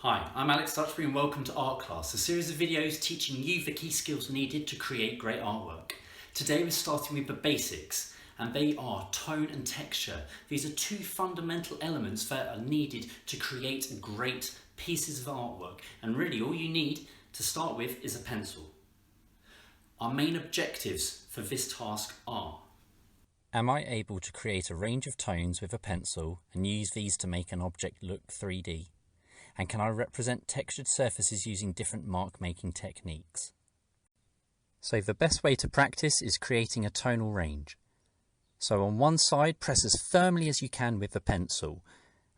Hi, I'm Alex Stutchbury and welcome to ARTClass, a series of videos teaching you the key skills needed to create great artwork. Today we're starting with the basics, and they are tone and texture. These are two fundamental elements that are needed to create great pieces of artwork, and really all you need to start with is a pencil. Our main objectives for this task are: am I able to create a range of tones with a pencil and use these to make an object look 3D? And can I represent textured surfaces using different mark-making techniques? So the best way to practice is creating a tonal range. So on one side, press as firmly as you can with the pencil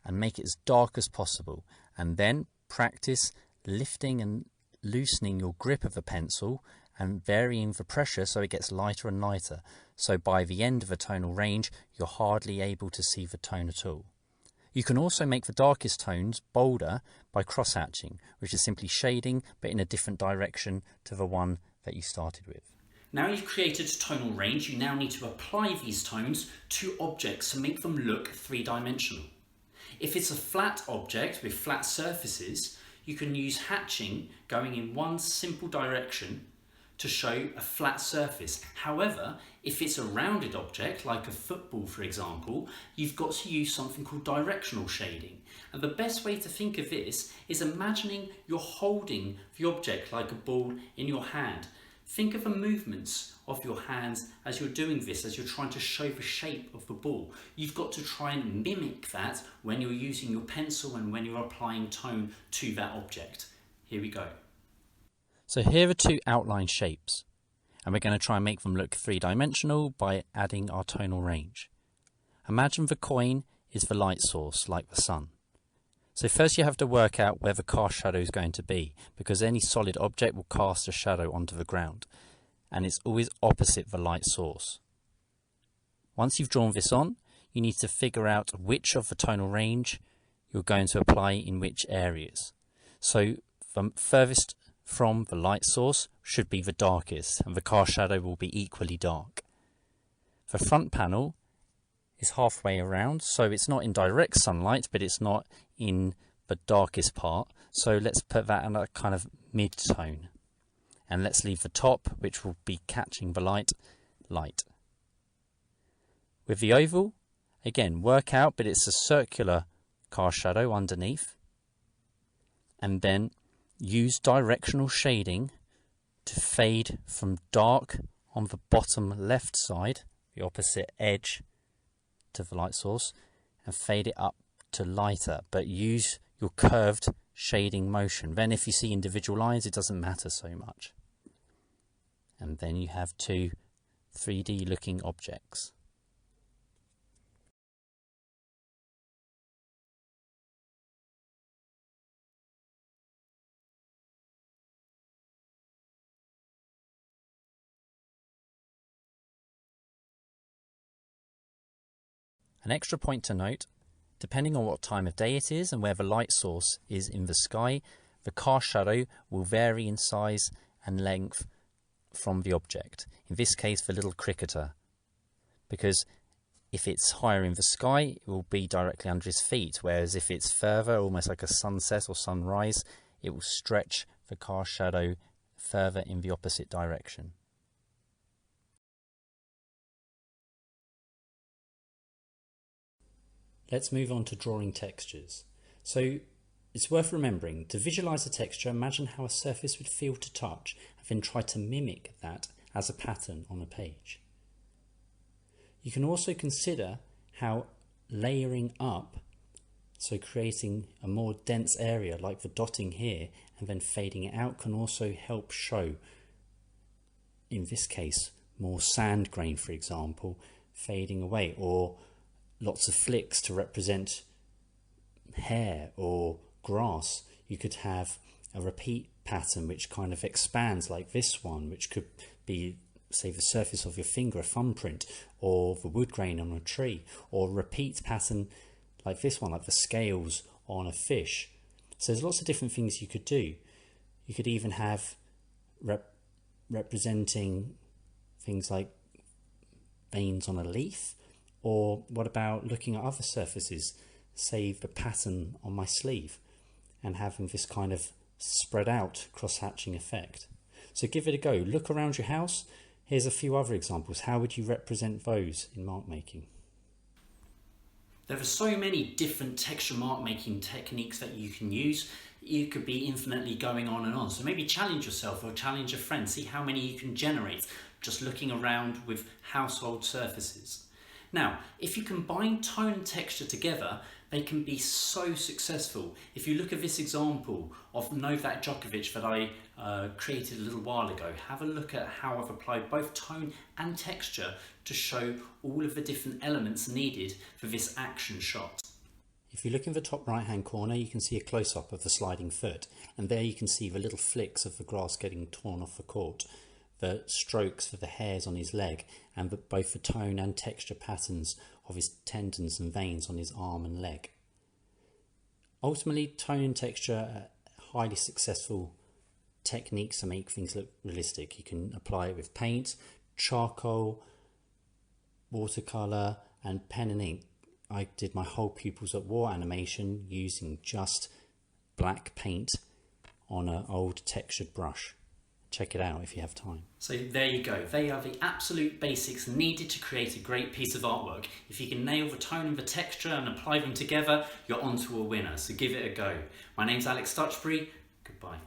and make it as dark as possible. And then practice lifting and loosening your grip of the pencil and varying the pressure so it gets lighter and lighter. So by the end of a tonal range, you're hardly able to see the tone at all. You can also make the darkest tones bolder by cross-hatching, which is simply shading but in a different direction to the one that you started with. Now you've created a tonal range, you now need to apply these tones to objects to make them look three-dimensional. If it's a flat object with flat surfaces, you can use hatching going in one simple direction to show a flat surface. However, if it's a rounded object, like a football for example, you've got to use something called directional shading. And the best way to think of this is imagining you're holding the object like a ball in your hand. Think of the movements of your hands as you're doing this, as you're trying to show the shape of the ball. You've got to try and mimic that when you're using your pencil and when you're applying tone to that object. Here we go. So here are two outline shapes, and we're going to try and make them look three-dimensional by adding our tonal range. Imagine the coin is the light source, like the sun. So first you have to work out where the cast shadow is going to be, because any solid object will cast a shadow onto the ground, and it's always opposite the light source. Once you've drawn this on, you need to figure out which of the tonal range you're going to apply in which areas. So the furthest from the light source should be the darkest, and the cast shadow will be equally dark. The front panel is halfway around, so it's not in direct sunlight, but it's not in the darkest part. So let's put that in a kind of mid-tone. And let's leave the top, which will be catching the light, light. With the oval, again, work out, but it's a circular cast shadow underneath. And then use directional shading to fade from dark on the bottom left side, the opposite edge to the light source, and fade it up to lighter, but use your curved shading motion. Then if you see individual lines, it doesn't matter so much. And then you have two 3D looking objects. An extra point to note, depending on what time of day it is and where the light source is in the sky, the cast shadow will vary in size and length from the object. In this case, the little cricketer. Because if it's higher in the sky, it will be directly under his feet, whereas if it's further, almost like a sunset or sunrise, it will stretch the cast shadow further in the opposite direction. Let's move on to drawing textures. So it's worth remembering to visualize a texture, imagine how a surface would feel to touch, and then try to mimic that as a pattern on a page. You can also consider how layering up, so creating a more dense area like the dotting here and then fading it out, can also help show, in this case, more sand grain, for example, fading away, or lots of flicks to represent hair or grass. You could have a repeat pattern which kind of expands, like this one, which could be, say, the surface of your finger, a thumbprint, or the wood grain on a tree, or a repeat pattern like this one, like the scales on a fish. So there's lots of different things you could do. You could even have representing things like veins on a leaf. Or what about looking at other surfaces, say the pattern on my sleeve? and having this kind of spread out cross-hatching effect. So give it a go. Look around your house. Here's a few other examples. How would you represent those in mark making? There are so many different texture mark making techniques that you can use. You could be infinitely going on and on. So maybe challenge yourself or challenge a friend. See how many you can generate just looking around with household surfaces. Now, if you combine tone and texture together, they can be so successful. If you look at this example of Novak Djokovic that I created a little while ago, have a look at how I've applied both tone and texture to show all of the different elements needed for this action shot. If you look in the top right hand corner, you can see a close-up of the sliding foot, and there you can see the little flicks of the grass getting torn off the court, the strokes for the hairs on his leg, and both the tone and texture patterns of his tendons and veins on his arm and leg. Ultimately, tone and texture are highly successful techniques to make things look realistic. You can apply it with paint, charcoal, watercolour and pen and ink. I did my whole Pupils at War animation using just black paint on an old textured brush. Check it out if you have time. So there you go. They are the absolute basics needed to create a great piece of artwork. If you can nail the tone and the texture and apply them together, you're onto a winner. So give it a go. My name's Alex Stutchbury. Goodbye.